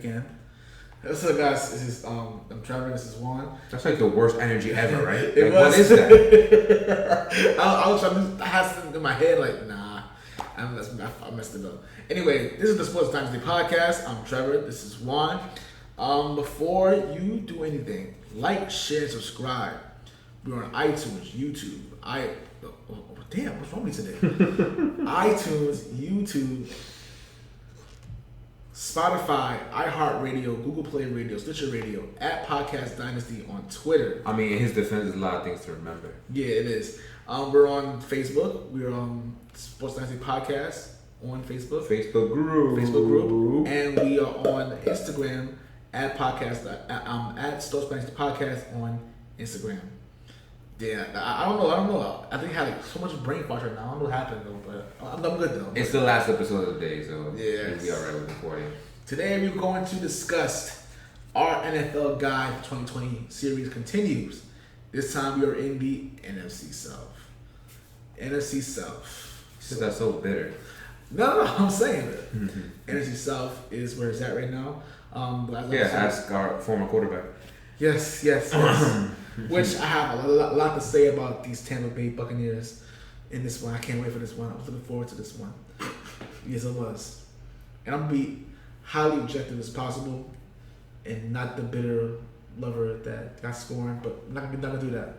again. What's up, guys? This is I'm Trevor. This is Juan. That's like the worst energy ever, right? It like, was. What is that? I was trying to have something in my head like, nah, I messed it up. Anyway, this is the Sports Dynasty podcast. I'm Trevor. This is Juan. Before you do anything, like, share, subscribe. We're on iTunes, YouTube. Damn, what's wrong with me today? iTunes, YouTube, Spotify, iHeartradio, Google Play Radio, Stitcher Radio, at Podcast Dynasty on Twitter. I mean, in his defense, there's a lot of things to remember. Yeah, it is. We're on Facebook. We're on Sports Dynasty Podcast on Facebook. Facebook group. And we are on Instagram at Sports Dynasty Podcast on Instagram. Yeah, I don't know. I think I had so much brain fart right now. I don't know what happened though, but I'm good though. It's the last episode of the day, so yeah, we'll be alright with the 40. Today we're going to discuss our NFL Guide 2020 series continues. This time we are in the NFC South. NFC South. Since that's so bitter. No, I'm saying that. NFC South is where it's at right now. Ask our former quarterback. Yes. Which I have a lot to say about these Tampa Bay Buccaneers in this one. I can't wait for this one. I was looking forward to this one. Yes, I was. And I'm going to be highly objective as possible and not the bitter lover that got scorned, but I'm not going to do that.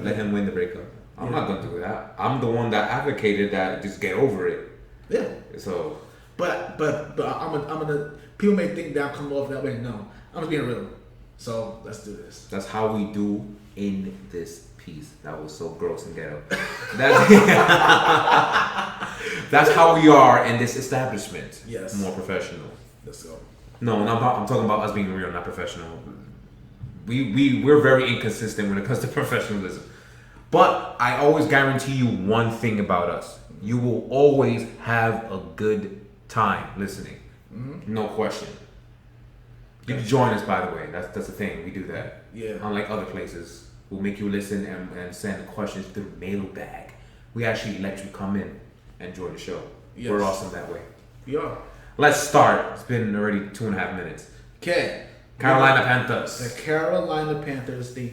Let him win the breakup. I'm not going to do that. I'm the one that advocated that just get over it. Yeah. So. But I'm gonna. People may think that I'm coming off that way. No, I'm just being real. So let's do this. That's how we do in this piece. That was so gross and ghetto. That's how we are in this establishment. Yes. More professional. Let's go. No, I'm talking about us being real, not professional. We're very inconsistent when it comes to professionalism. But I always guarantee you one thing about us. You will always have a good time listening. Mm-hmm. No question. You can join us, by the way. That's the thing. We do that. Yeah. Unlike other places, we'll make you listen and send questions through mailbag. We actually let you come in and join the show. Yes. We're awesome that way. We are. Let's start. It's been already 2.5 minutes. Okay. Carolina Panthers. The Carolina Panthers, I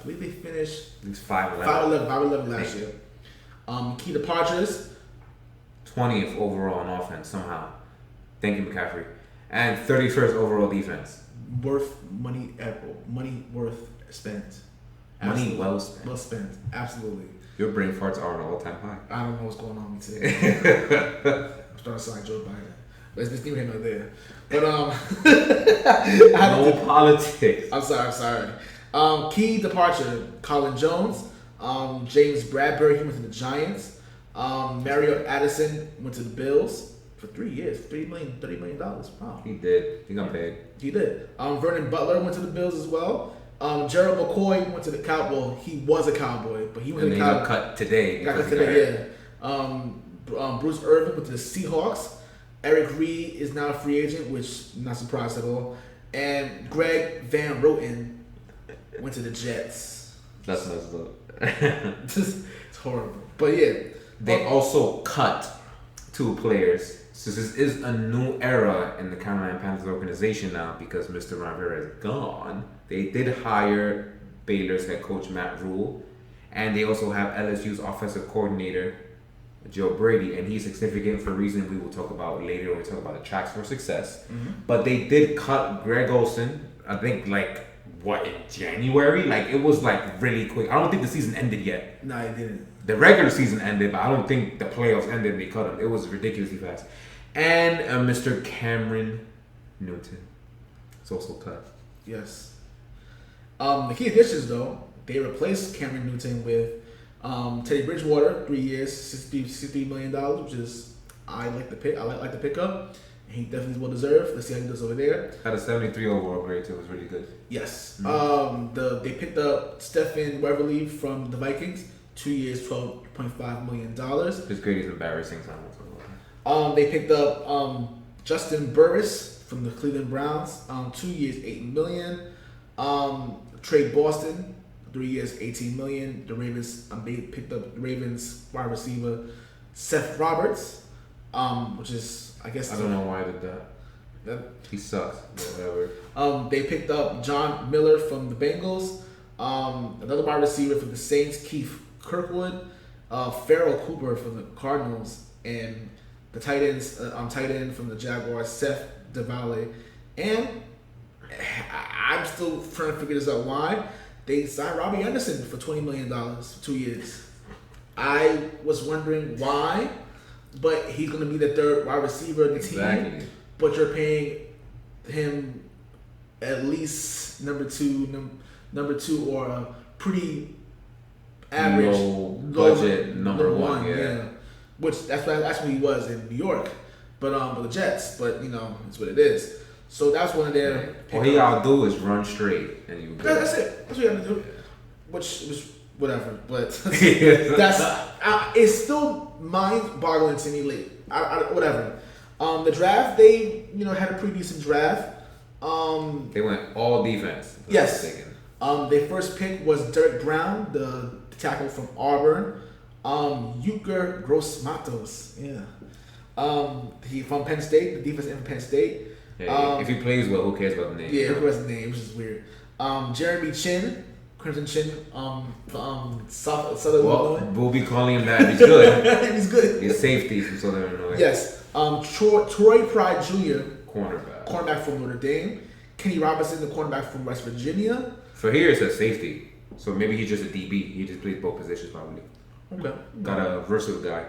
believe they finished at least 5-11. 5-11 last year. Key departures. 20th overall on offense somehow. Thank you, McCaffrey. And 31st overall defense. Money worth spent. Money well spent. Well spent. Absolutely. Your brain farts are an all-time high. I don't know what's going on with me today. I'm starting to sound like Joe Biden. But it's neither here nor there. But no politics. I'm sorry. Key departure: Colin Jones, James Bradbury. He went to the Giants. Mario Addison went to the Bills for 3 years, $30 million. Wow. He did. He got paid. He did. Vernon Butler went to the Bills as well. Gerald McCoy went to the Cowboys. Well, he was a Cowboy, but he went to the Cowboys. Got cut today. Yeah. Bruce Irvin went to the Seahawks. Eric Reed is now a free agent, which I'm not surprised at all. And Greg Van Roten went to the Jets. That's messed up. It's horrible. But yeah. They also cut 2 players. So this is a new era in the Carolina Panthers organization now because Mr. Ron Rivera is gone. They did hire Baylor's head coach Matt Rule, and they also have LSU's offensive coordinator Joe Brady, and he's significant for a reason we will talk about later when we talk about the tracks for success. Mm-hmm. But they did cut Greg Olsen, I think in January? It was really quick. I don't think the season ended yet. No, it didn't. The regular season ended, but I don't think the playoffs ended and they cut him. It was ridiculously fast. And Mr. Cameron Newton is also cut. Yes. The key additions, though, they replaced Cameron Newton with Teddy Bridgewater, 3 years, $63 million, which is I like the pick. I like the pickup. He definitely is well deserved. Let's see how he does over there. Had a 73 overall grade too. It was really good. Yes. Mm-hmm. They picked up Stephen Weatherly from the Vikings, 2 years, $12.5 million. His grade is embarrassing. They picked up Justin Burris from the Cleveland Browns, 2 years, $8 million. Trey Boston, 3 years, $18 million. The Ravens, they picked up the Ravens wide receiver Seth Roberts, which is, I guess. I don't know why I did that. He sucks. Whatever. They picked up John Miller from the Bengals. Another wide receiver from the Saints, Keith Kirkwood. Farrell Cooper from the Cardinals, and the tight end from the Jaguars, Seth DeValle. And I'm still trying to figure this out. Why they signed Robbie Anderson for $20 million for 2 years? I was wondering why, but he's going to be the third wide receiver in the team. But you're paying him at least number two or a pretty average low budget number one. Yeah. Which that's what he was in New York, but with the Jets. But it's what it is. So that's one of their. All he gotta do is run straight, and you. That's it. That's what you have to do. Which was whatever, but that's it's still mind-boggling to me. Whatever. The draft, they had a pretty decent draft. They went all defense. Yes. Their first pick was Derek Brown, the tackle from Auburn. Euchre Gross-Matos. Yeah. He from Penn State, the defense end from Penn State. Yeah, if he plays well, who cares about the name? Yeah, who cares about the name, which is weird. Jeremy Chin, Crimson Chin, Southern Illinois. We'll be calling him that. He's good. He's good. He's safety from Southern Illinois. Yes. Troy Pride Jr., cornerback from Notre Dame. Kenny Robinson, the cornerback from West Virginia. For here, it says safety. So maybe he's just a DB. He just plays both positions probably. Okay. Got a versatile guy.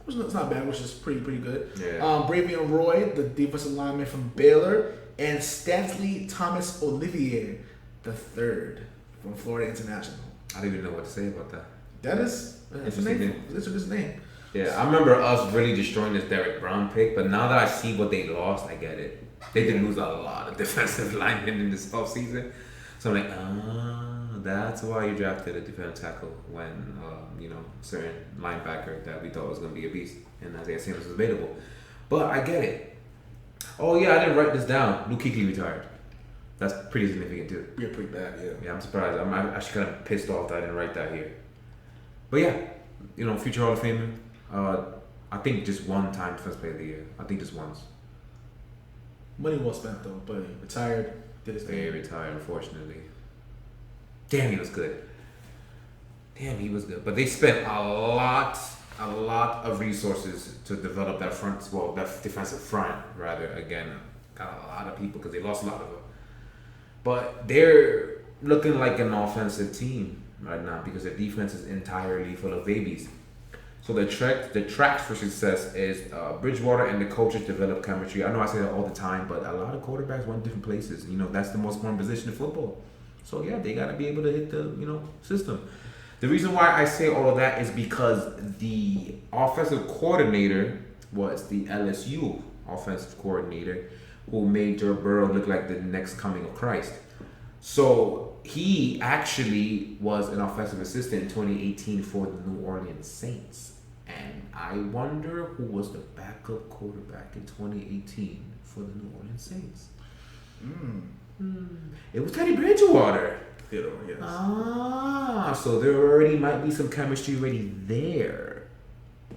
It's not bad, which is pretty good. Yeah. Bravion Roy, the defensive lineman from Baylor, and Stanley Thomas Olivier, the third from Florida International. I don't even know what to say about that. That's his name. That's his name. Yeah, I remember us really destroying this Derek Brown pick, but now that I see what they lost, I get it. They did lose a lot of defensive linemen in this offseason. So I'm like, that's why you drafted a defensive tackle when, certain linebacker that we thought was going to be a beast and Isaiah Simmons was available. But I get it. Oh, yeah, I didn't write this down. Luke Kuechly retired. That's pretty significant, too. Yeah, pretty bad, yeah. Yeah, I'm surprised. I'm actually kind of pissed off that I didn't write that here. But yeah, future Hall of Famer. I think just one time Defensive Player of the Year. I think just once. Money well spent, though, but he retired. Did his thing. Yeah, he retired, unfortunately. Damn, he was good. But they spent a lot of resources to develop that that defensive front, rather. Again, got a lot of people because they lost a lot of them. But they're looking like an offensive team right now because their defense is entirely full of babies. So the tracks for success is Bridgewater and the coaches develop chemistry. I know I say that all the time, but a lot of quarterbacks went different places. That's the most important position in football. So yeah, they got to be able to hit the system. The reason why I say all of that is because the offensive coordinator was the LSU offensive coordinator who made Joe Burrow look like the next coming of Christ. So he actually was an offensive assistant in 2018 for the New Orleans Saints. And I wonder who was the backup quarterback in 2018 for the New Orleans Saints. It was Teddy Bridgewater. Theodore, yes. So there already might be some chemistry already there.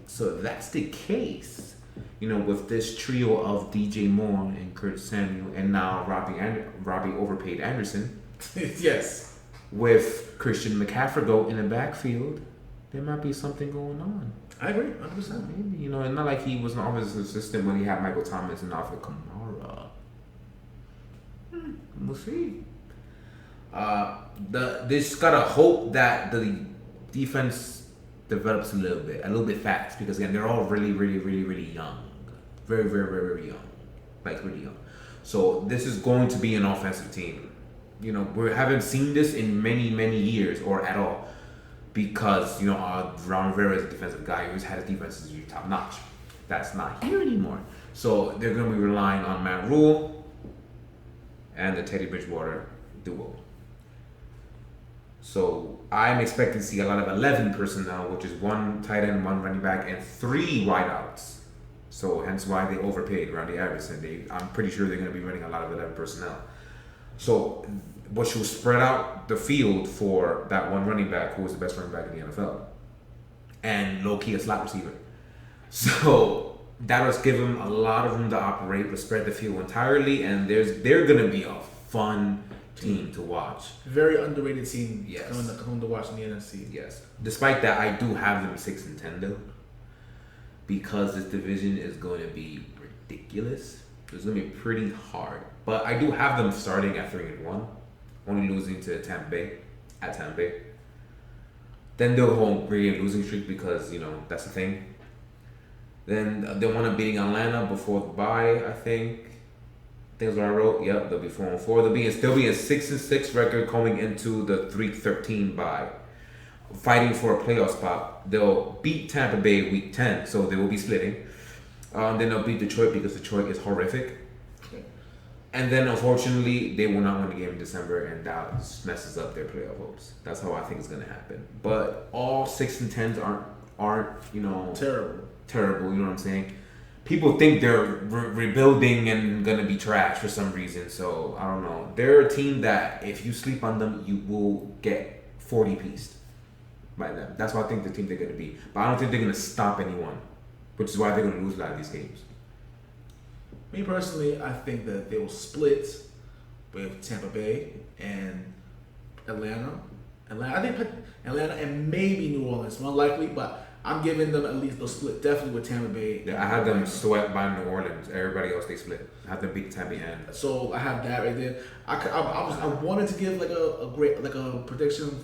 So if that's the case, with this trio of DJ Moore and Kurt Samuel and now Robbie Overpaid Anderson. Yes. With Christian McCaffrey in the backfield, there might be something going on. I agree, 100%. Maybe, and not like he was an offensive assistant when he had Michael Thomas and Alfred Kamara. We'll see. This gotta hope that the defense develops a little bit fast because again they're all really, really, really, really young, very, very, very, very young, like really young. So this is going to be an offensive team. We haven't seen this in many, many years or at all because Ron Rivera is a defensive guy who's had his defenses top notch. That's not here anymore. So they're going to be relying on Matt Rule and the Teddy Bridgewater duo. So I'm expecting to see a lot of 11 personnel, which is one tight end, one running back, and 3 wideouts. So hence why they overpaid Randy Anderson. I'm pretty sure they're going to be running a lot of 11 personnel. So which will spread out the field for that one running back who was the best running back in the NFL. And low-key a slot receiver. So that'll give them a lot of room to operate, but spread the field entirely, and they're gonna be a fun team to watch. Very underrated team. Yes. Coming to watch in the NFC. Yes. Despite that, I do have them 6-10 though, because this division is going to be ridiculous. It's going to be pretty hard. But I do have them starting at 3-1, only losing to Tampa Bay at Tampa Bay. Then they'll hold a losing streak because that's the thing. Then they want to beating Atlanta before the bye, I think. Things what I wrote. Yep, they'll be 4-4. They'll be a 6-6 record coming into the 3-13 bye, fighting for a playoff spot. They'll beat Tampa Bay week 10, so they will be splitting. Then they'll beat Detroit because Detroit is horrific. And then unfortunately, they will not win the game in December, and that just messes up their playoff hopes. That's how I think it's gonna happen. But all 6-10s aren't terrible. You know what I'm saying? People think they're rebuilding and gonna be trash for some reason. So I don't know. They're a team that if you sleep on them, you will get 40 pieced by them. That's what I think the team they're gonna be. But I don't think they're gonna stop anyone, which is why they're gonna lose a lot of these games. Me personally, I think that they will split with Tampa Bay and Atlanta. I think Atlanta and maybe New Orleans, more likely, but I'm giving them at least they'll split definitely with Tampa Bay. Yeah, I have them swept by New Orleans. Everybody else they split. I have them beat Tampa Bay. So I have that right there. I wanted to give like a great prediction,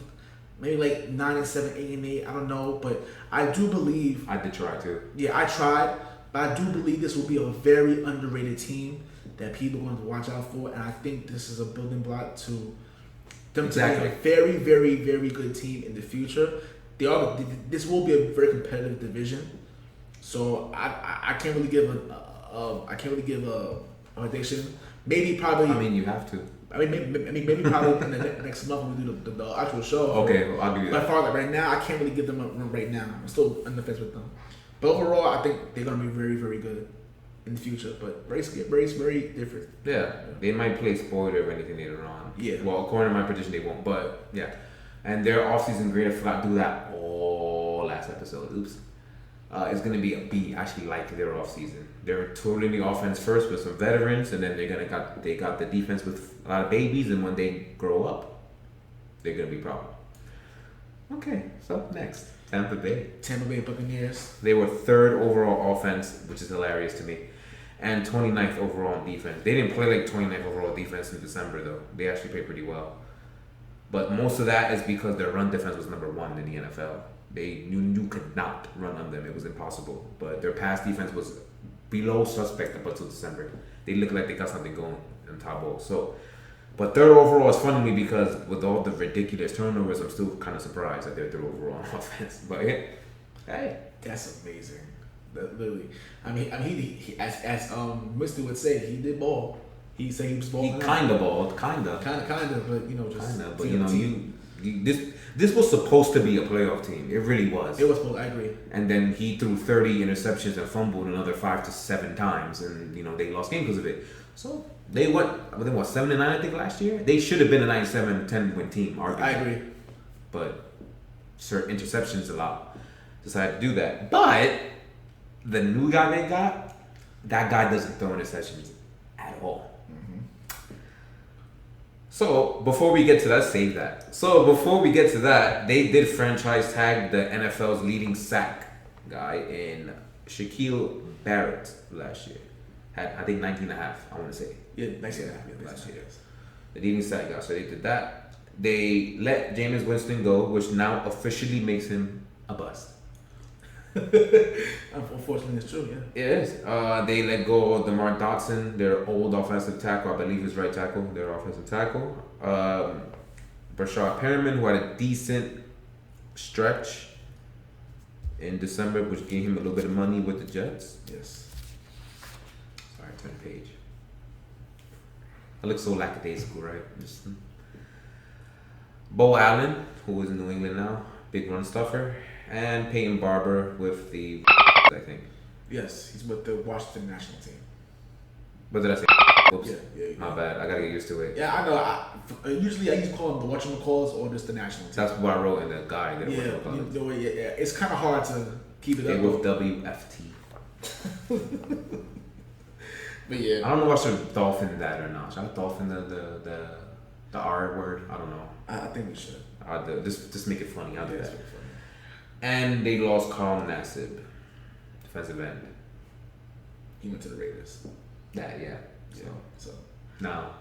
maybe like 9-7, 8-8. I don't know, but I do believe I did try too. Yeah, I tried, but I do believe this will be a very underrated team that people are going to watch out for, and I think this is a building block to them to be a very, very, very good team in the future. This will be a very competitive division, so I can't really give a prediction. Maybe probably. I mean, you have to. Maybe probably in the next month when we do the actual show. Okay, well, I'll give you that. By far, right now, I can't really give them a run right now. I'm still on the fence with them, but overall, I think they're gonna be very, very good in the future. But Brees very different. Yeah, they might play spoiler if anything later on. Yeah. Well, according to my prediction, they won't. But yeah. And their offseason grade, I forgot to do that all last episode. Oops. It's going to be a B. I actually like their offseason. They're totally the offense first with some veterans, and then they got the defense with a lot of babies, and when they grow up, they're going to be problem. Okay, so next. Tampa Bay Buccaneers. They were 3rd overall offense, which is hilarious to me, and 29th overall in defense. They didn't play like 29th overall defense in December, though. They actually played pretty well. But most of that is because their run defense was number 1 in the NFL. You could not run on them. It was impossible. But their pass defense was below suspect up until December. They looked like they got something going in Tabo. So, but 3rd overall is fun to me because with all the ridiculous turnovers, I'm still kind of surprised that they're 3rd overall on offense. But hey, that's amazing. Literally, I mean, he as Mr. would say, he did ball. He said he was balling. He kind of balled, but just this was supposed to be a playoff team. It really was. It was. I agree. And then he threw 30 interceptions and fumbled another 5 to 7 times, and they lost game because of it. So they went 7-9 I think last year. They should have been a 9-7-10 win team. Arguably. I agree. But certain interceptions decided to do that. But the new guy they got, that guy doesn't throw interceptions at all. So, before we get to that, save that. So, before we get to that, they did franchise tag the NFL's leading sack guy in Shaquille Barrett last year. Had, I think, 19.5, I want to say. Yeah, 19.5 last year. The leading sack guy. So, they did that. They let Jameis Winston go, which now officially makes him a bust. Unfortunately, it's true, yeah. It is. They let go of DeMar Dotson, their old offensive tackle, I believe is right tackle, their offensive tackle. Brashad Perriman, who had a decent stretch in December, which gave him a little bit of money with the Jets. Yes. Sorry, turn page. I look so lackadaisical, right? Just, Bo Allen, who is in New England now, big run stuffer. And Peyton Barber with the I think. Yes, he's with the Washington national team. What did I say? Oops. Yeah. My bad. I gotta get used to it. Yeah, I know. Usually I used to call them the whatchamacalls or just the national team. That's what I wrote in the guide. Yeah. It's kind of hard to keep it they up. with WFT. But yeah, I don't know if I should dolphin that or not. Should I dolphin the R word? I don't know. I think we should. I'll do just make it funny. I'll do Yeah, that. it's pretty funny. And they lost Carl Nassib, defensive end. He went to the Raiders. That yeah. Yeah. So Now,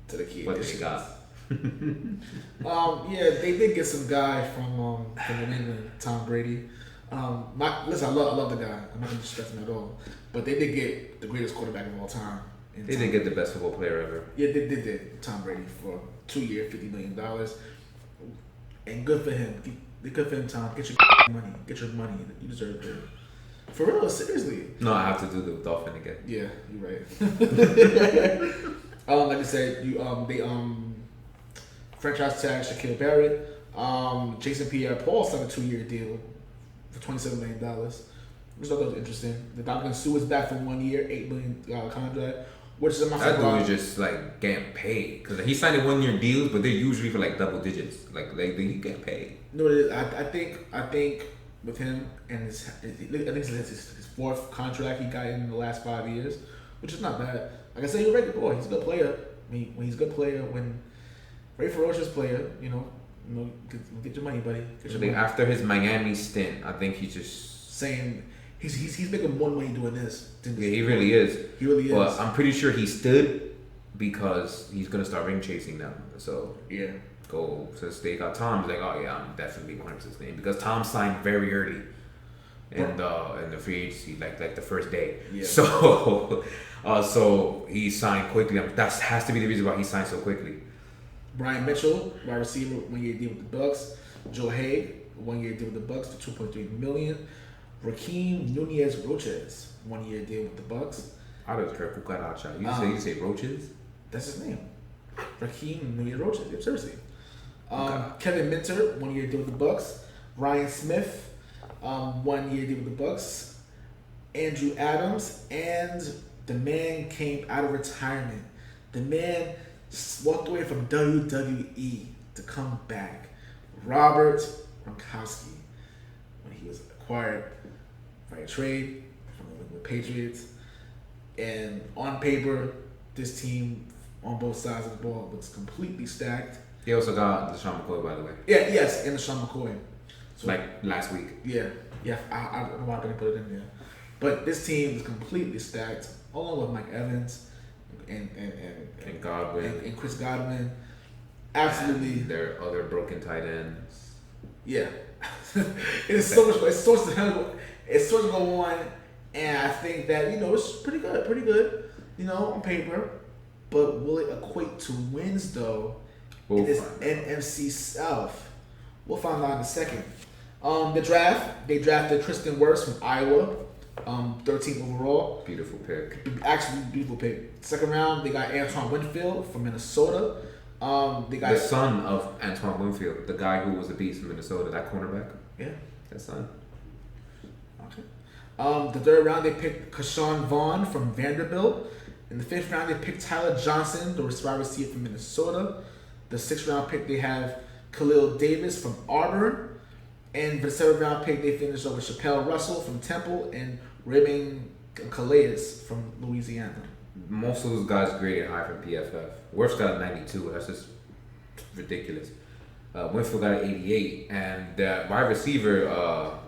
to the key. what they got? Yeah, they did get some guy from New England, Tom Brady. Listen, I love the guy. I'm not gonna disrespect him at all. But they did get the greatest quarterback of all time. They did get the best football player ever. Yeah, they did. Tom Brady for 2 years, $50 million, and good for him. Good for him, Tom. Get your money. Get your money. You deserve it. For real, seriously. No, I have to do the dolphin again. Yeah, you're right. Like I said, they franchise tag Shaquille Barrett. Jason Pierre-Paul signed a 2-year deal for $27 million. Which I thought was interesting. The Dominican Sue is back for 1 year, $8 million contract, which is a That dude is just like getting paid because he signed 1-year deals, but they're usually for like double digits. Like he get paid. No, it is. I think with him and I think it's his 4th contract he got in the last 5 years, which is not bad. Like I said, you're right, boy. He's a good player. When he's a good player, very ferocious player, get your money, buddy. Get your money. After his Miami stint, I think he's just saying he's making more money doing this. Yeah, he really is. He really is. Well, I'm pretty sure he stood because he's gonna start ring chasing them. So yeah. Since they got Tom, he's like, oh yeah, I'm definitely 100% staying because Tom signed very early in the free agency, like the first day. Yeah. So, so he signed quickly. That has to be the reason why he signed so quickly. Brian Mitchell, wide receiver, 1-year deal with the Bucks. Joe Haig, 1-year deal with the Bucks for $2.3 million. Raheem Nunez Roches, 1-year deal with the Bucks. How does Kirk Cucaracha? You say Roaches? That's his name. Raheem Nunez Roches. Yeah, seriously. Okay. Kevin Minter, 1-year deal with the Bucks. Ryan Smith, 1-year deal with the Bucks. Andrew Adams, and the man came out of retirement. The man walked away from WWE to come back. Robert Gronkowski, when he was acquired by a trade from the New England Patriots, and on paper, this team on both sides of the ball looks completely stacked. He also got LaShawn McCoy, by the way. Yeah, yes, and LaShawn McCoy. So, like last week. Yeah. I don't know why I didn't put it in there, but this team is completely stacked, along with Mike Evans and Godwin and Chris Godwin. Absolutely, and their other broken tight ends. Yeah, it's so much. It's so to go on, and I think that it's pretty good. On paper, but will it equate to wins though? In this NFC South, we'll find out in a second. The draft, they drafted Tristan Wirfs from Iowa, 13th overall. Beautiful pick. Actually, beautiful pick. Second round, they got Antoine Winfield from Minnesota. They got the son of Antoine Winfield, the guy who was a beast in Minnesota, that cornerback. Yeah, that son. Okay. The third round, they picked Keshawn Vaughn from Vanderbilt. In the 5th round, they picked Tyler Johnson, the wide receiver from Minnesota. The 6th round pick, they have Khalil Davis from Auburn. And for the 7th round pick, they finished up with Chappelle Russell from Temple and Raymond Calais from Louisiana. Most of those guys graded high from PFF. Wirfs got a 92. That's just ridiculous. Winfield got an 88. And the wide receiver,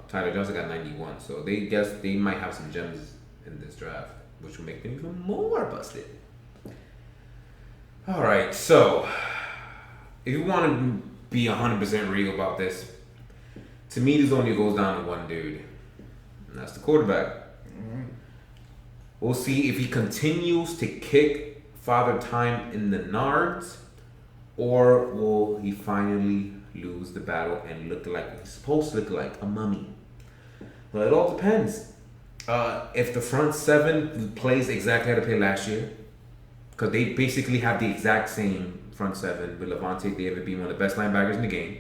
Tyler Johnson, got 91. So they might have some gems in this draft, which will make them even more busted. All right, so if you want to be 100% real about this, to me, this only goes down to one dude, and that's the quarterback. Mm-hmm. We'll see if he continues to kick Father Time in the nards, or will he finally lose the battle and look like what he's supposed to look like, a mummy. Well, it all depends. If the front 7 plays exactly how they played last year, because they basically have the exact same front 7 with Levante David being one of the best linebackers in the game.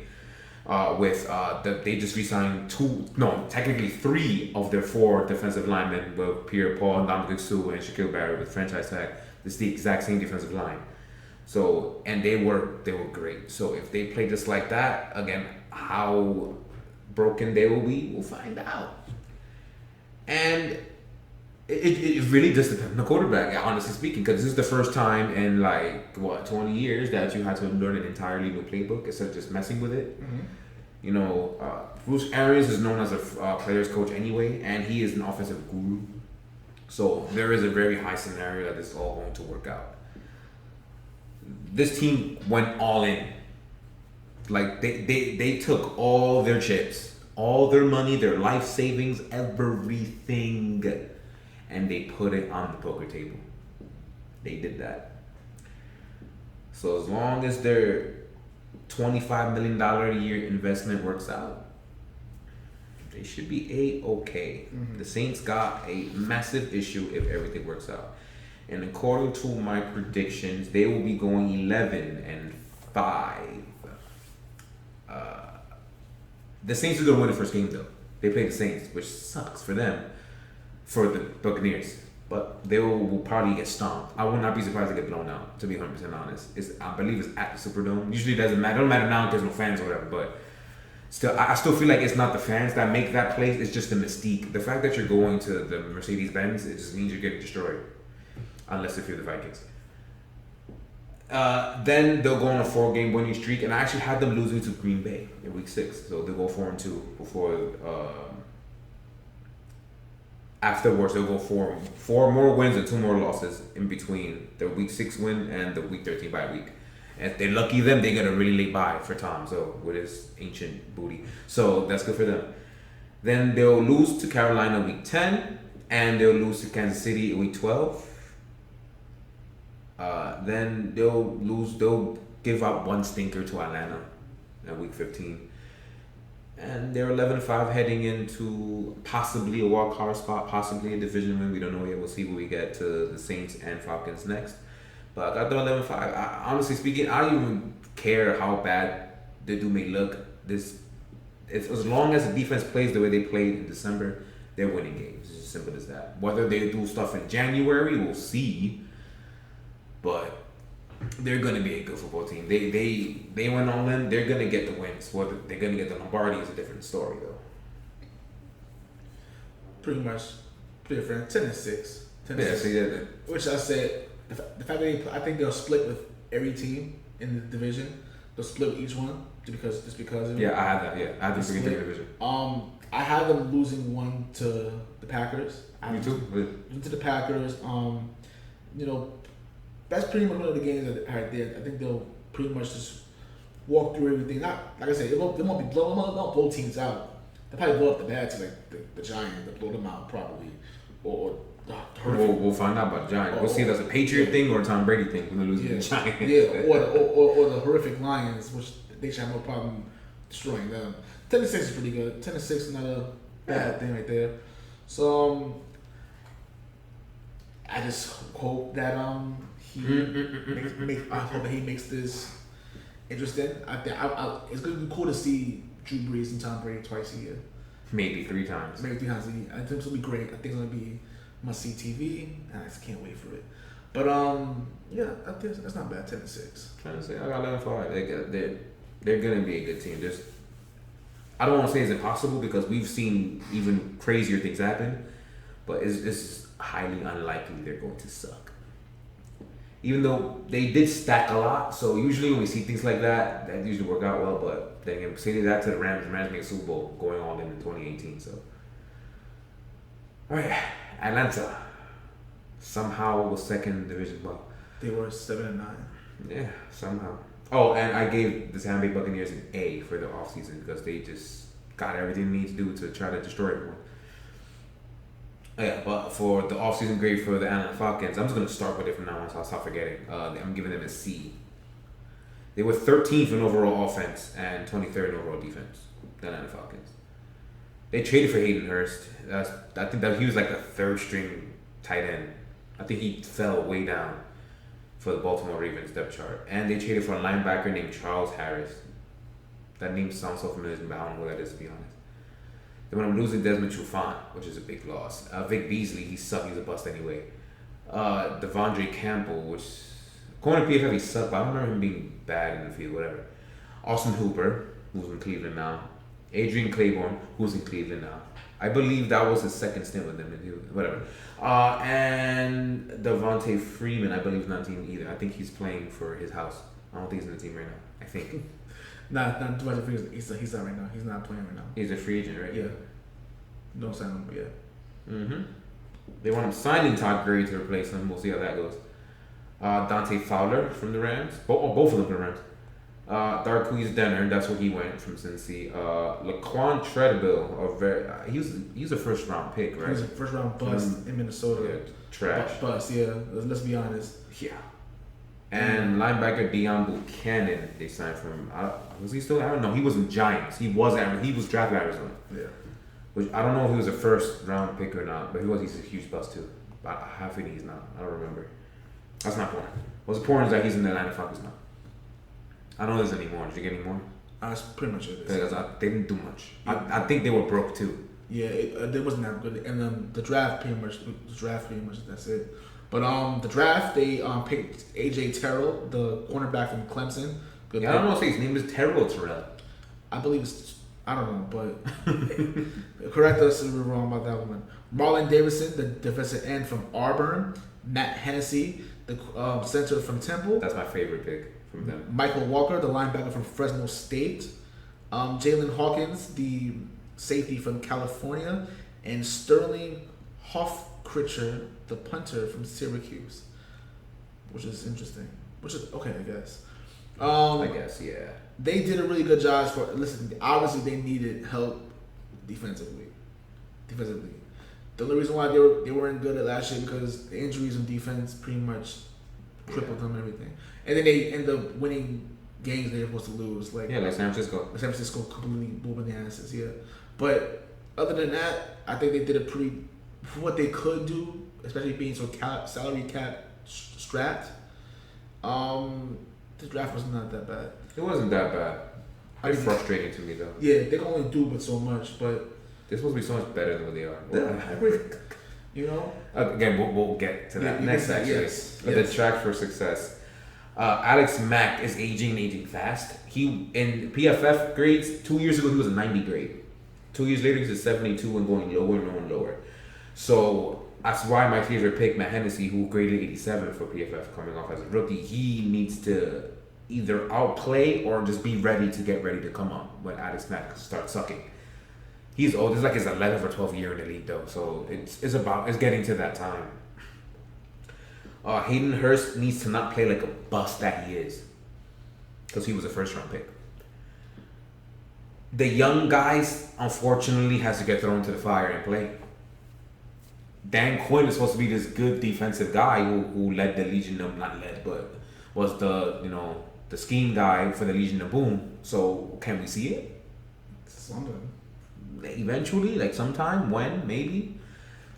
They just re-signed 3 of their 4 defensive linemen with Pierre-Paul, Dominic Sue, and Shaquille Barrett with franchise tag. It's the exact same defensive line. So, and they were great. So if they play just like that, again, how broken they will be, we'll find out. And It really just depends on the quarterback, honestly speaking, because this is the first time in 20 years that you had to learn an entirely new playbook instead of just messing with it. Bruce Arians is known as a players coach anyway, and he is an offensive guru. So there is a very high scenario that this is all going to work out. This team went all in. Like they took all their chips, all their money, their life savings, everything, and they put it on the poker table. They did that. So as long as their $25 million a year investment works out, they should be A-okay. The Saints got a massive issue if everything works out. And according to my predictions, they will be going 11-5. The Saints are going to win the first game, though. They play the Saints, which sucks for them, for the Buccaneers. But they will probably get stomped. I would not be surprised to get blown out, to be 100% honest. I believe it's at the Superdome. Usually it doesn't matter. It don't matter now because there's no fans or whatever, but still, I still feel like it's not the fans that make that place. It's just the mystique. The fact that you're going to the Mercedes-Benz, it just means you're getting destroyed. Unless if you're the Vikings. Then they'll go on a 4-game winning streak, and I actually had them losing to Green Bay in week 6. So they'll go 4-2 before. Afterwards, they'll go four more wins and 2 more losses in between the week 6 win and the week 13 bye week. And if they're lucky, them they get a really late bye for Tom, so with his ancient booty. So that's good for them. Then they'll lose to Carolina week 10, and they'll lose to Kansas City week 12. Then they'll give up 1 stinker to Atlanta in week 15. And they're 11-5 heading into possibly a wild card spot, possibly a division win. We don't know yet. We'll see when we get to the Saints and Falcons next. But I got them 11-5. Honestly speaking, I don't even care how bad the dude may look. It's as long as the defense plays the way they played in December, they're winning games. It's as simple as that. Whether they do stuff in January, we'll see. But they're gonna be a good football team. They went all in. They're gonna get the wins. Whether they're gonna get the Lombardi is a different story, though. Pretty much, different. 10-6. 10-6. Which I said, the fact that I think they'll split with every team in the division. They'll split with each one just because of it. Yeah, I had that. Yeah, I had the split division. I had them losing one to the Packers. Me too. To the Packers. That's pretty much one of the games that I did. I think they'll pretty much just walk through everything. Not like I said, they won't be blowing. They'll blow teams out. They'll probably blow up the bad teams like the Giants. They'll blow them out probably, or we'll find out about the Giants. We'll see if that's a Patriot thing or a Tom Brady thing when they lose to the Giants. Yeah, or the horrific Lions, which they should have no problem destroying them. 10-6 is pretty good. 10-6 is not a bad thing right there. So I just hope that he makes this interesting. I think it's gonna be cool to see Drew Brees and Tom Brady twice a year. Maybe 3 times. Maybe 3 times a year. I think it's gonna be great. I think it's gonna be must-see TV, and I just can't wait for it. But yeah, I think that's not bad. 10-6. Trying to say I got 11-5. They're gonna be a good team. I don't want to say it's impossible because we've seen even crazier things happen, but it's highly unlikely they're going to suck. Even though they did stack a lot, so usually when we see things like that usually work out well. But then again, say that to the Rams. The Rams made a Super Bowl going all in 2018. So, all right, Atlanta somehow was second in the division. Well, they were 7-9. Yeah, somehow. Oh, and I gave the Tampa Bay Buccaneers an A for the offseason because they just got everything they need to do to try to destroy everyone. Yeah, but for the offseason grade for the Atlanta Falcons, I'm just going to start with it from now on so I'll stop forgetting. I'm giving them a C. They were 13th in overall offense and 23rd in overall defense, the Atlanta Falcons. They traded for Hayden Hurst. I think that he was like a 3rd string tight end. I think he fell way down for the Baltimore Ravens depth chart. And they traded for a linebacker named Charles Harris. That name sounds so familiar, but I don't know who that is, to be honest. Then when I'm losing Desmond Trufant, which is a big loss. Vic Beasley, he sucked. He's a bust anyway. Devondre Campbell, which, according to PFF, he sucked, but I don't remember him being bad in the field, whatever. Austin Hooper, who's in Cleveland now. Adrian Claiborne, who's in Cleveland now. I believe that was his second stint with them. Whatever. And Devontae Freeman, I believe, is not in the team either. I think he's playing for his house. I don't think he's in the team right now. I think. Not Devontae Freeman. He's not right now. He's not playing right now. He's a free agent, right? Yeah. Don't sign him, but yeah. Mm-hmm. They want him signing Todd Gurley to replace him. We'll see how that goes. Dante Fowler from the Rams. Both of them from the Rams. Darqueze Denner, that's where he went from Cincy. Laquan Treadwell, he was a first round pick, right? He was a first round bust in Minnesota. Yeah, trash. Bust, yeah. Let's be honest. Yeah. And linebacker Deion Buchanan, they signed from. Was he still? I don't know. He was in Giants. He was drafted Arizona. Yeah. Which I don't know if he was a first round pick or not, but he's a huge bust too. But I have feeling he's not. I don't remember. That's not important. What's important is that he's in the Atlanta Falcons now. I don't know if there's any more. Did you get any more? That's pretty much it. Because they didn't do much. Yeah. I think they were broke too. Yeah, it wasn't that good. And the draft pretty much. That's it. But the draft they picked AJ Terrell, the cornerback from Clemson. Good I don't know if his name is Terrell or Terrell. I believe it's. I don't know, but correct us if we're wrong about that one. Marlon Davidson, the defensive end from Auburn. Matt Hennessy, the center from Temple. That's my favorite pick from them. Michael Walker, the linebacker from Fresno State. Jalen Hawkins, the safety from California. And Sterling Hofkritcher, the punter from Syracuse. Which is interesting. Which is okay, I guess. I guess, yeah. They did a really good job for. Listen, obviously they needed help defensively. The only reason why they weren't good at last year because the injuries on defense pretty much crippled them and everything. And then they end up winning games they were supposed to lose. Like San Francisco. San Francisco completely booming the asses, yeah. But other than that, I think they did a pretty for what they could do, especially being so salary cap strapped. The draft was not that bad. It wasn't that bad. It's frustrating to me though. Yeah, they can only do but so much, but they're supposed to be so much better than what they are. You know? Again, we'll get to that next section. Yes. The track for success. Alex Mack is aging fast. He in PFF grades 2 years ago he was a 90 grade. 2 years later he's a 72 and going lower and lower. So that's why my favorite pick, Matt Hennessy, who graded 87 for PFF coming off as a rookie, he needs to either outplay or just be ready to come on when Alex Mack starts sucking. He's old. It's like his 11th or 12th year in the league though, so it's getting to that time. Hayden Hurst needs to not play like a bust that he is, because he was a first round pick. The young guys, unfortunately, has to get thrown to the fire and play. Dan Quinn is supposed to be this good defensive guy who led the Legion of, not led, but was the scheme guy for the Legion of Boom. So can we see it? Something. Eventually, like sometime, when, maybe.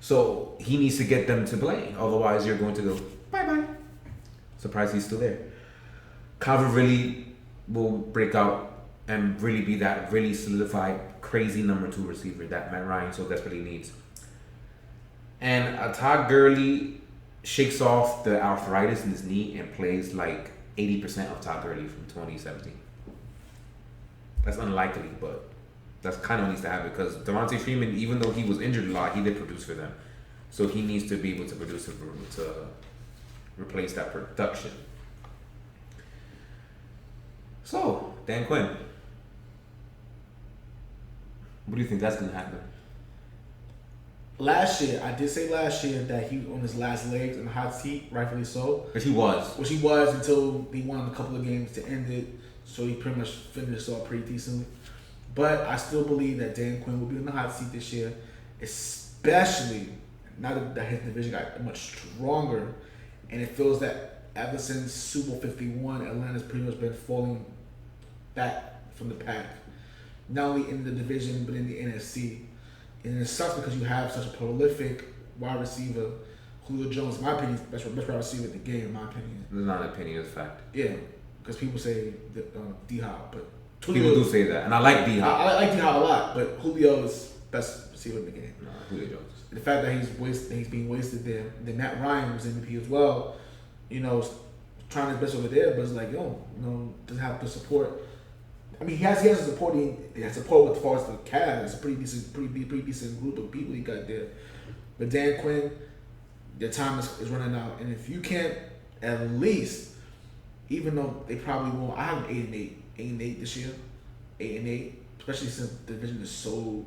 So he needs to get them to play. Otherwise, you're going to go, bye-bye. Surprised he's still there. Calvin really will break out and really be that really solidified, crazy number 2 receiver that Matt Ryan so desperately needs. And Todd Gurley shakes off the arthritis in his knee and plays like 80% of Todd Gurley from 2017. That's unlikely, but that's kind of what needs to happen because Devontae Freeman, even though he was injured a lot, he did produce for them. So he needs to be able to produce to replace that production. So, Dan Quinn. What do you think that's going to happen? I did say last year that he on his last legs in the hot seat, rightfully so. Which he was until he won a couple of games to end it. So he pretty much finished off pretty decently. But I still believe that Dan Quinn will be in the hot seat this year, especially now that his division got much stronger. And it feels that ever since Super Bowl 51, Atlanta's pretty much been falling back from the pack. Not only in the division, but in the NFC. And it sucks because you have such a prolific wide receiver. Julio Jones, in my opinion, is the best wide receiver in the game, in my opinion. It's not an opinion, it's a fact. Yeah, because people say D-Hop, but Julio, people do say that, and I like D-Hop. I like D-Hop a lot, but Julio is best receiver in the game. No, Julio Jones. The fact that he's being wasted there. Then Matt Ryan was MVP as well. Trying his best over there, but it's like, doesn't have the support I mean, he has support with far as the cast. It's a pretty decent group of people he got there. But Dan Quinn, their time is running out, and if you can't at least, even though they probably won't, I have an 8-8 this year, 8-8, especially since the division is so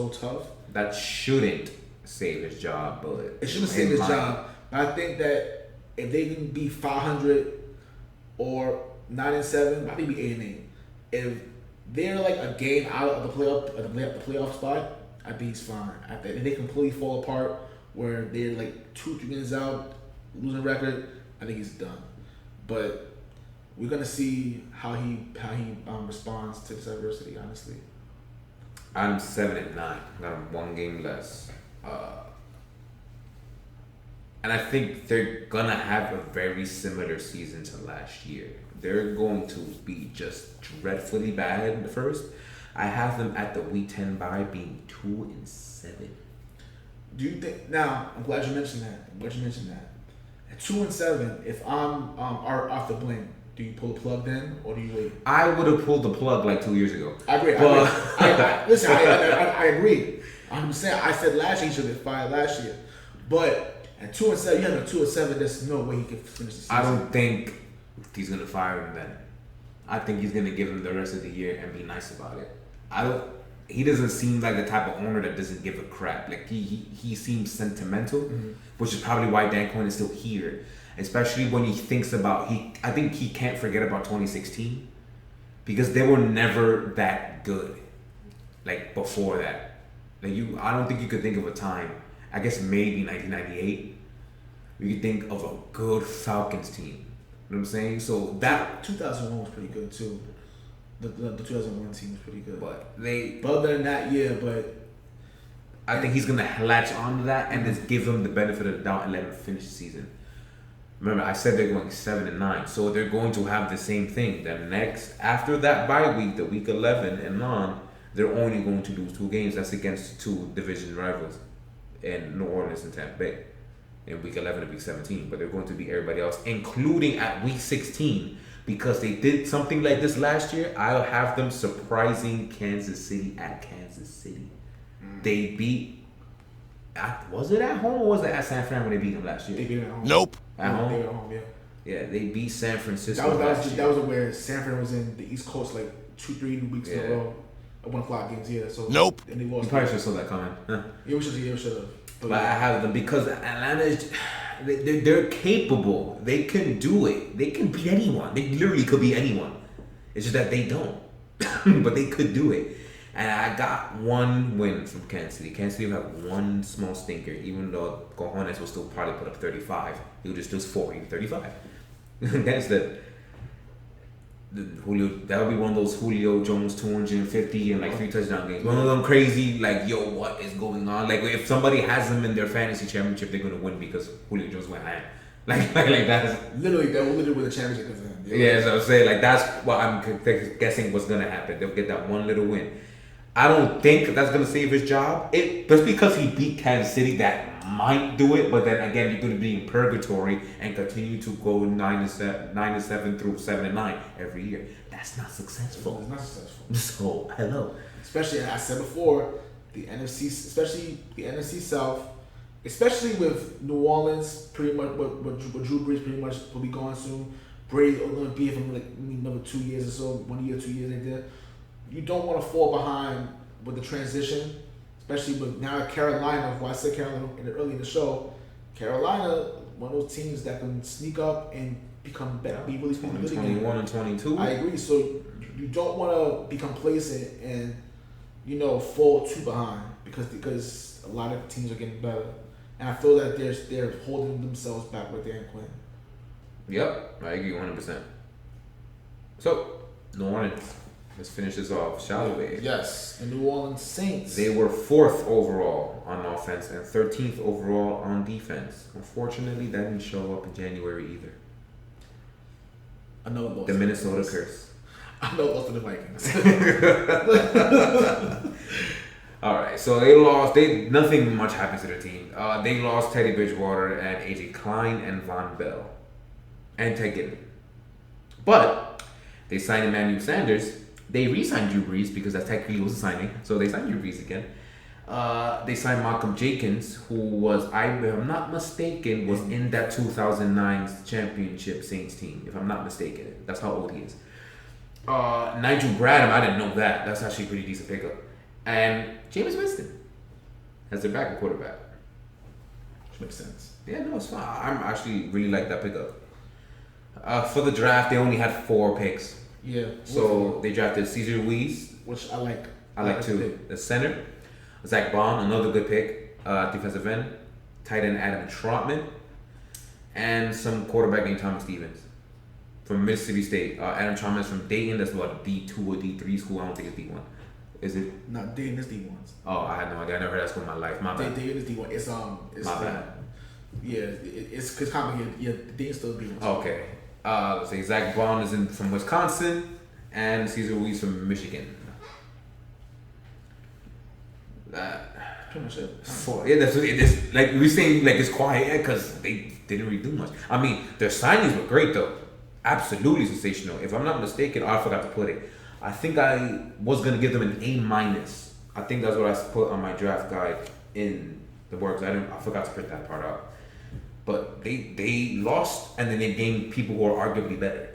tough. That shouldn't save his job, but it shouldn't save his job. But I think that if they can be 500 or 9-7, I think be 8-8. If they're like a game out of the playoff spot, I think he's fine. If they completely fall apart, where they're like 2-3 games out, losing record, I think he's done. But we're gonna see how he responds to this adversity. Honestly, I'm 7-9. Got one game less. And I think they're gonna have a very similar season to last year. They're going to be just dreadfully bad in the first. I have them at the week 10 bye being 2-7. Do you think? Now, I'm glad you mentioned that. At 2-7, if I'm off the blink, do you pull the plug then, or do you wait? I would have pulled the plug like 2 years ago. I agree. I agree. I'm saying I said last year he should have been fired last year, but at 2-7, you have a 2-7. There's no way he can finish the season. I don't think he's gonna fire him then. I think he's gonna give him the rest of the year and be nice about it. He doesn't seem like the type of owner that doesn't give a crap. Like he seems sentimental, which is probably why Dan Quinn is still here. Especially when he thinks about I think he can't forget about 2016 because they were never that good. Like before that, I don't think you could think of a time. I guess maybe 1998. You could think of a good Falcons team. You know what I'm saying? So that 2001 was pretty good too. The 2001 team was pretty good. But other than that, yeah. But I think he's gonna latch on to that and just give him the benefit of the doubt and let him finish the season. Remember, I said they're going 7-9, so they're going to have the same thing. After that bye week, the week 11 and on, they're only going to lose 2 games. That's against 2 division rivals in New Orleans and Tampa Bay in week 11 and week 17. But they're going to beat everybody else, including at week 16, because they did something like this last year. I'll have them surprising Kansas City at Kansas City. They beat. Was it at home or was it at San Fran when they beat them last year? They beat them at home. Nope. At home? They were at home, yeah. Yeah, they beat San Francisco. That was where San Fran was in the East Coast like 2-3 weeks in a row. At 1 o'clock games, yeah. So nope. And they lost. You probably should have saw that coming. Huh? Yeah, we should have. But I have them because Atlanta is. They're capable. They can do it. They can beat anyone. They literally could beat anyone. It's just that they don't. But they could do it. And I got 1 win from Kansas City. Kansas City will have 1 small stinker, even though Cojones will still probably put up 35. He would just lose 40-35. That's the Julio. That would be one of those Julio Jones 250 and like 3 touchdown games. One of them crazy, like, yo, what is going on? Like, if somebody has them in their fantasy championship, they're gonna win because Julio Jones went high. Like that's literally they will literally win the championship because of him. Yeah, so I'm saying like that's what I'm guessing what's gonna happen. They'll get that 1 little win. I don't think that's gonna save his job. Just because he beat Kansas City, that might do it. But then again, you're gonna be in purgatory and continue to go 9-7 through 7-9 every year. That's not successful. It's not successful. So hello. Especially, I said before, the NFC South, especially with New Orleans, pretty much with Drew Brees pretty much will be gone soon. Brady will be here for like another 2 years or so, 1 year, 2 years like that. You don't want to fall behind with the transition, especially with now Carolina. Who I said Carolina early in the show, Carolina, one of those teams that can sneak up and become better, be really good again. 21 and 22. I agree. So you don't want to be complacent and fall too behind because a lot of teams are getting better, and I feel that they're holding themselves back with Dan Quinn. Yep, I agree 100%. So New Orleans. Let's finish this off, shall we? Yes, the New Orleans Saints. They were 4th overall on offense and 13th overall on defense. Unfortunately, that didn't show up in January either. Another loss. The Minnesota curse. Another loss to the Vikings. All right, so they lost. Nothing much happened to their team. They lost Teddy Bridgewater and AJ Klein and Von Bell and Ted Ginn. But they signed Emmanuel Sanders They re-signed Drew Brees because that technically was a signing. So they signed Drew Brees again. They signed Malcolm Jenkins, who was, if I'm not mistaken, was in that 2009 championship Saints team. If I'm not mistaken, that's how old he is. Nigel Bradham, I didn't know that. That's actually a pretty decent pickup. And Jameis Winston as their backup quarterback. Which makes sense. Yeah, no, it's fine. I'm actually really like that pickup. For the draft, they only had 4 picks. Yeah. So they drafted Cesar Ruiz, which I like. I like too. The center, Zach Bond, another good pick. Defensive end, tight end Adam Trotman, and some quarterback named Thomas Stevens from Mississippi State. Adam Trotman is from Dayton. That's what, a D2 or D3 school. I don't think it's D1. Is it? Not Dayton is D1. Oh, I had no idea. I never heard that school in my life. My bad. Dayton is D1. It's my bad. Yeah, it's complicated. Yeah, Dayton's still D1. Okay. Let's say Zach Bond is from Wisconsin, and Cesar Ruiz from Michigan. Pretty much it. Yeah, that's what it is. Like we're saying, like it's quiet because they didn't really do much. I mean, their signings were great though, absolutely sensational. If I'm not mistaken, I forgot to put it. I think I was gonna give them an A-. I think that's what I put on my draft guide in the works. I forgot to print that part out. But they lost and then they gained people who are arguably better.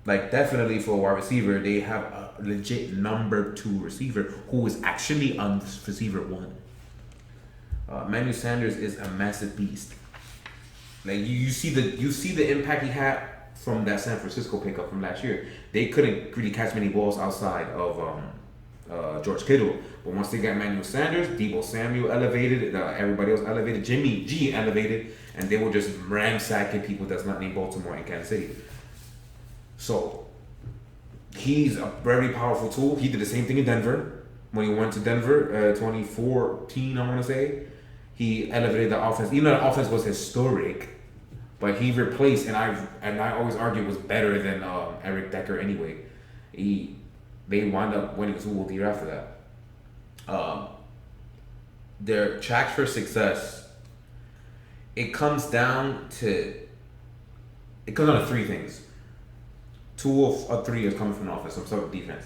Like definitely for a wide receiver, they have a legit number 2 receiver who is actually on receiver 1. Emmanuel Sanders is a massive beast. Like you see the impact he had from that San Francisco pickup from last year. They couldn't really catch many balls outside of George Kittle, but once they got Emmanuel Sanders, Deebo Samuel elevated, everybody else elevated, Jimmy G elevated, and they were just ransacking people that's not named Baltimore and Kansas City. So he's a very powerful tool. He did the same thing in Denver when he went to Denver, 2014, I want to say. He elevated the offense. Even though the offense was historic, but he replaced, and I always argue it was better than Eric Decker anyway. They wound up winning Super Bowl the year after that. Their tracks for success, it comes down to 3 things. 2 of 3 is coming from offense, some sort of defense.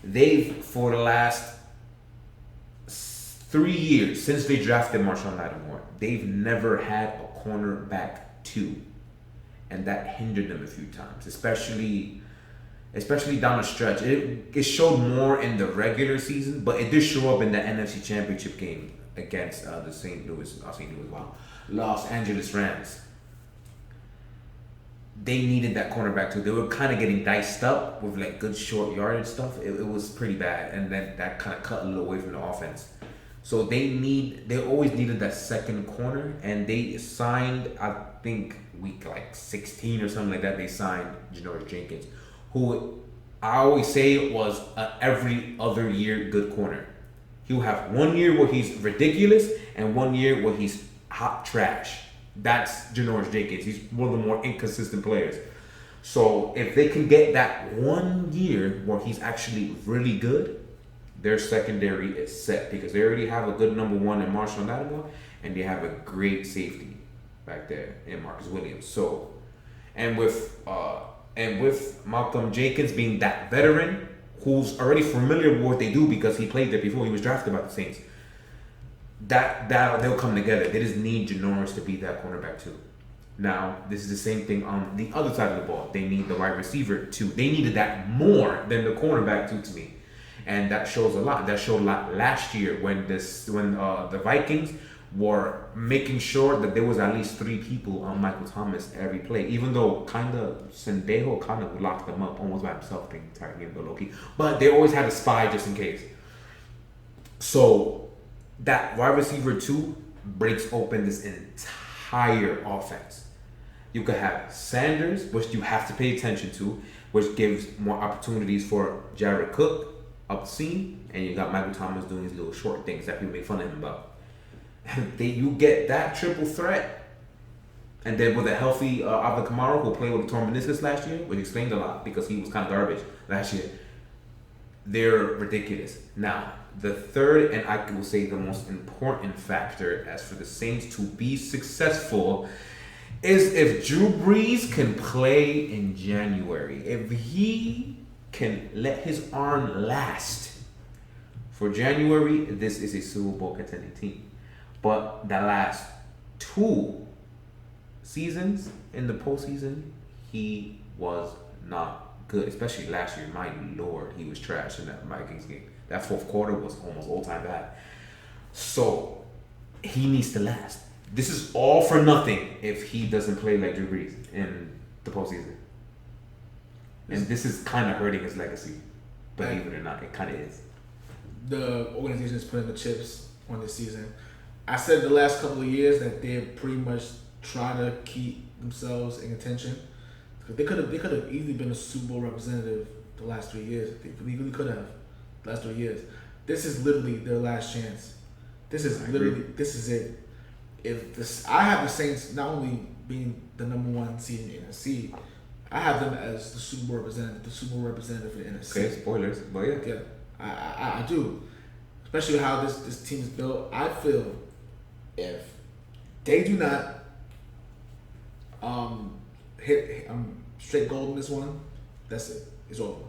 They've, for the last 3 years, since they drafted Marshawn Lattimore, they've never had a cornerback 2. And that hindered them a few times, especially down the stretch. It showed more in the regular season, but it did show up in the NFC Championship game against the Los Angeles Rams. They needed that cornerback too. They were kind of getting diced up with like good short yardage stuff. It was pretty bad, and then that kind of cut a little away from the offense. So they always needed that second corner, and they signed, I think week like 16 or something like that. They signed Janoris Jenkins, who I always say was every other year good corner. He'll have 1 year where he's ridiculous and 1 year where he's hot trash. That's Janoris Jenkins. He's one of the more inconsistent players. So if they can get that 1 year where he's actually really good, their secondary is set because they already have a good number 1 in Marshawn Lattimore, and they have a great safety back there in Marcus Williams. So, and with Malcolm Jenkins being that veteran who's already familiar with what they do because he played there before he was drafted by the Saints, that they'll come together. They just need Janoris to be that cornerback too. Now, this is the same thing on the other side of the ball. They need the wide receiver too. They needed that more than the cornerback too, to me. And that shows a lot. That showed a lot last year when the Vikings were making sure that there was at least 3 people on Michael Thomas every play, even though Sendejo kind of locked them up almost by himself being tight end, low-key. But they always had a spy just in case. So that wide receiver 2 breaks open this entire offense. You could have Sanders, which you have to pay attention to, which gives more opportunities for Jared Cook up the seam, and you got Michael Thomas doing his little short things that people make fun of him about. You get that triple threat, and then with a healthy Alvin Kamara, who played with a torn meniscus last year, which explained a lot because he was kind of garbage last year. They're ridiculous. Now, the third, and I will say the most important factor as for the Saints to be successful, is if Drew Brees can play in January. If he can let his arm last. For January, this is a Super Bowl contending team. But the last 2 seasons in the postseason, he was not good. Especially last year. My lord, he was trash in that Vikings game. That fourth quarter was almost all-time bad. So, he needs to last. This is all for nothing if he doesn't play like Drew Brees in the postseason. And this is kind of hurting his legacy. Believe it or not, it kind of is. The organization is putting the chips on this season. I said the last couple of years that they pretty much try to keep themselves in contention. They could have easily been a Super Bowl representative the last 3 years. They really could have the last 3 years. This is literally their last chance. This is it. If this, I have the Saints not only being the number 1 seed in the NFC, I have them as the Super Bowl representative for the NFC. Okay, spoilers, but yeah. Yeah, I do. Especially how this team is built. I feel if they do not hit straight gold in this one, that's it. It's over.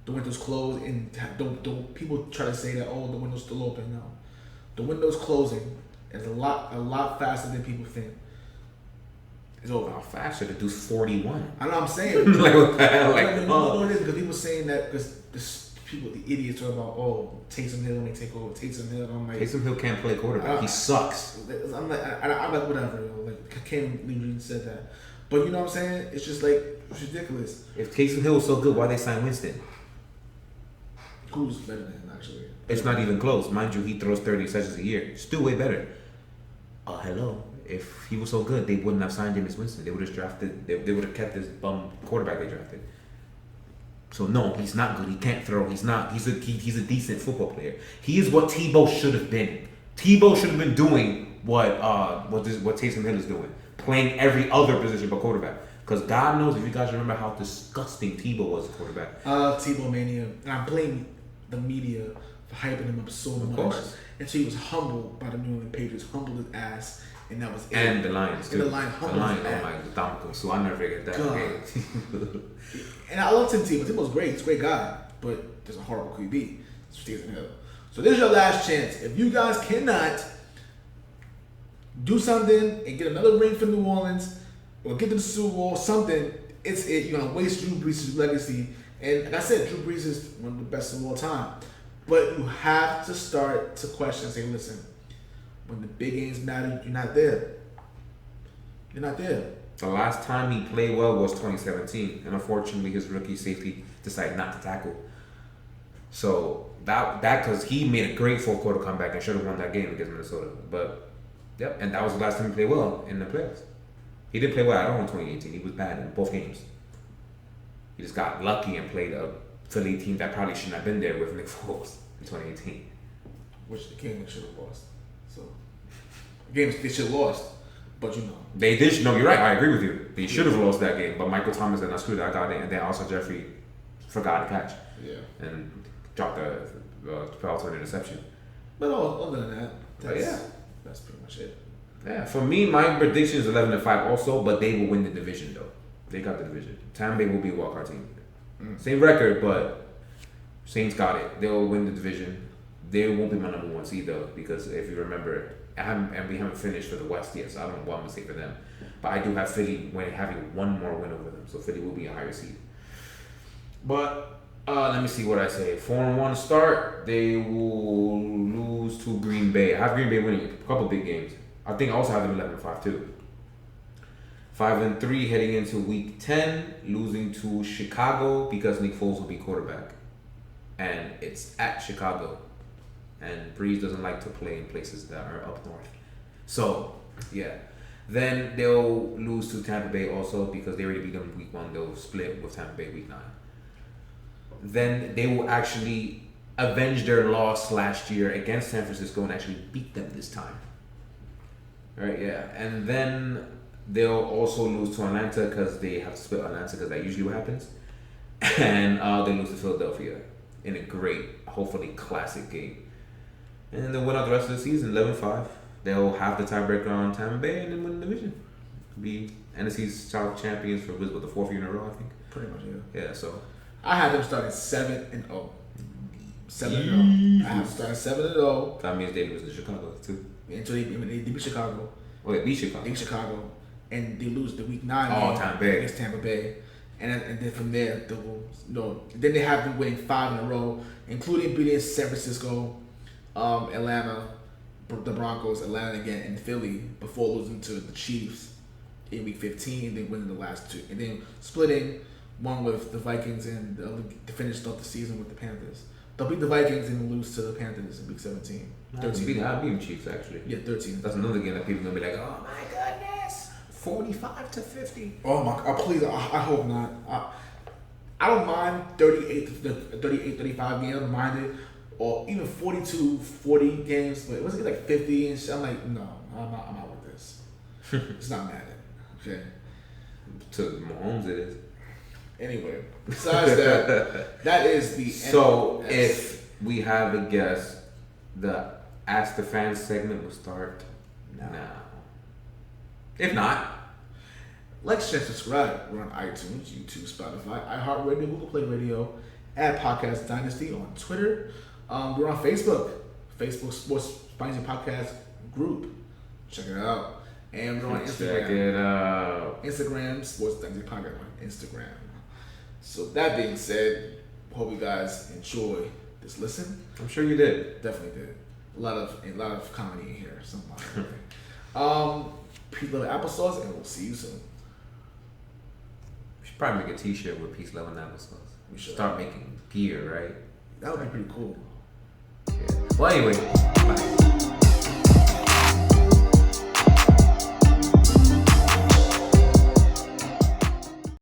The window's closed, and don't people try to say that the window's still open. No, the window's closing. It's a lot faster than people think. It's over. How faster? The dude's 41. I know what I'm saying. Like what the hell? Like, no, it is because people saying that because the idiots talk about Taysom Hill when they take over Taysom Hill. I'm like, Taysom Hill can't play quarterback. He sucks. I'm like whatever. Like Cam Newton said that, but you know what I'm saying? It's just like it's ridiculous. If Taysom Hill was so good, why they sign Winston? Who's better than him, actually? It's not even close. Mind you, he throws 30 sessions a year. Still way better. Hello. If he was so good, they wouldn't have signed Jameis Winston. They would have drafted. They would have kept this bum quarterback they drafted. So no, he's not good. He can't throw. He's not. He's a decent football player. He is what Tebow should have been. Tebow should have been doing what Taysom Hill is doing, playing every other position but quarterback. Because God knows if you guys remember how disgusting Tebow was as a quarterback. Tebow mania, and I blame the media for hyping him up so much. Until he was humbled by the New England Patriots, humbled his ass. And that was it. And the Lions too. And the Lions, oh my God. So I never forget that game. And I love Tim Tebow. Tebow's great. He's a great guy. But there's a horrible QB. It's Taysom Hill. So this is your last chance. If you guys cannot do something and get another ring for New Orleans or get to the Super Bowl, something, it's it. You're going to waste Drew Brees' legacy. And like I said, Drew Brees is one of the best of all time. But you have to start to question and say, listen, when the big games matter, you're not there. You're not there. The last time he played well was 2017, and unfortunately his rookie safety decided not to tackle. So that because he made a great fourth quarter comeback and should have won that game against Minnesota. But yep, and that was the last time he played well in the playoffs. He didn't play well at all in 2018. He was bad in both games. He just got lucky and played a Philly team that probably shouldn't have been there with Nick Foles in 2018. Which the Kings should have lost. So games they should have lost. But you know. They did. No, you're right. I agree with you. They should have lost that game. But Michael Thomas and I screwed that guy, and then also Jeffrey forgot to catch. Yeah. And dropped the penalty interception. But other than that, that's pretty much it. Yeah. For me, my prediction is 11-5 also, but they will win the division though. They got the division. Tampa Bay will be a wildcard team. Same record, but Saints got it. They'll win the division. They won't be my number 1 seed though, because if you remember, and we haven't finished for the West yet, so I don't know what I'm gonna say for them. But I do have Philly having one more win over them, so Philly will be a higher seed. But let me see what I say. 4-1 start. They will lose to Green Bay. I have Green Bay winning a couple big games. I think I also have them 11-5 too. 5-3 heading into week 10, losing to Chicago because Nick Foles will be quarterback. And it's at Chicago. And Brees doesn't like to play in places that are up north. So, yeah. Then they'll lose to Tampa Bay also because they already beat them week 1. They'll split with Tampa Bay week 9. Then they will actually avenge their loss last year against San Francisco and actually beat them this time. Right, yeah. And then they'll also lose to Atlanta because they have to split Atlanta because that usually what happens. And they lose to Philadelphia in a great, hopefully classic game. And then they'll win out the rest of the season, 11-5. They'll have the tiebreaker on Tampa Bay and then win the division. Be NFC South champions for the 4th year in a row, I think. Pretty much, yeah. Yeah, so. I had them starting 7-0. 7-0. I have started 7-0. That means they lose to Chicago too. Until they beat Chicago. Oh, they beat Chicago. They beat Chicago, and they lose the week 9 game against Tampa Bay, and then from there, then they have been winning 5 in a row, including beating San Francisco, Atlanta, the Broncos, Atlanta again, and Philly before losing to the Chiefs in week 15, and then winning the last 2, and then splitting one with the Vikings and to finish off the season with the Panthers. They'll beat the Vikings and lose to the Panthers in week 17. 13. I beat them Chiefs actually. Yeah, 13. That's another game that people are gonna be like, oh my goodness, 45-50. Oh my! Please, I hope not. I don't mind 38-35 games. I don't mind it, or even 42-40 games. But it wasn't like 50 and shit. I'm like, no, I'm out with this. It's not Madden. Okay. To Mahomes, it is. Anyway, besides that, that is the. So if we have a guess, the Ask the Fans segment will start now. If not, like, share, subscribe. We're on iTunes, YouTube, Spotify, iHeartradio, Google Play Radio, at Podcast Dynasty on Twitter. We're on Facebook Sports Finance Podcast group. Check it out. And we're on Instagram. Check it out. Instagram, Sports Dynasty Podcast on Instagram. So that being said, hope you guys enjoy this listen. I'm sure you did. Definitely did. A lot of comedy in here. Something. Peace, love, and applesauce, and we'll see you soon. We should probably make a T-shirt with peace, love, and applesauce. We should start making gear, right? That would be pretty cool. Yeah. Well, anyway, bye.